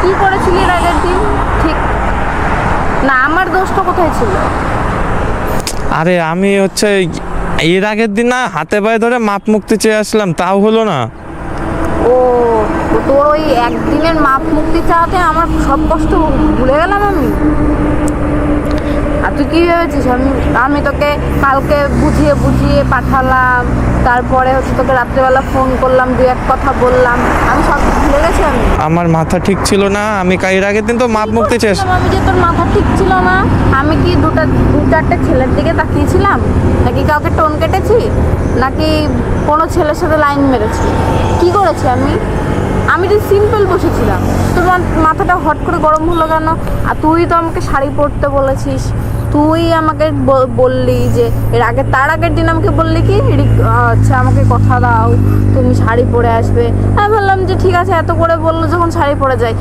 কি করেছিলি এর আগের দিন? ঠিক না, আমার দোষটা কোথায় ছিল? আরে আমি হচ্ছে এর আগের দিন না হাতে পায়ে ধরে মাপ মুক্তি চেয়ে আসলাম, তাও হলো না। ও, তো তোর ওই একদিনের মাপ মুক্তি চাওয়াতে আমার সব কষ্ট ভুলে গেলাম আমি। আর তুই কী ভেবেছিস আমি তোকে কালকে বুঝিয়ে বুঝিয়ে পাঠালাম, তারপরে হচ্ছে তোকে রাত্রেবেলা ফোন করলাম, দু এক কথা বললাম, আমি সব ভুলে গেছি আমি? আমার মাথা ঠিক ছিল না, আমি এর আগের দিন তো মাপ মুক্তি চেয়ে আমি যে তোর মাথা ঠিক ছিল না, আমি কি দু চারটে ছেলের দিকে তাকিয়েছিলাম, নাকি কাউকে টোন কেটেছি, নাকি কোনো ছেলের সাথে লাইন মেরেছি? কি করেছি আমি তো সিম্পল বসেছিলাম। তোর মাথাটা হট করে গরম হলো কেন? আর তুই তো আমাকে শাড়ি পরতে বলেছিস, তুই আমাকে বললি যে তার আগের দিন আমাকে বললি কি আচ্ছা আমাকে কথা দাও তুমি শাড়ি পরে আসবে। আমি বললাম যে ঠিক আছে, এত করে বললো যখন শাড়ি পরে যাই।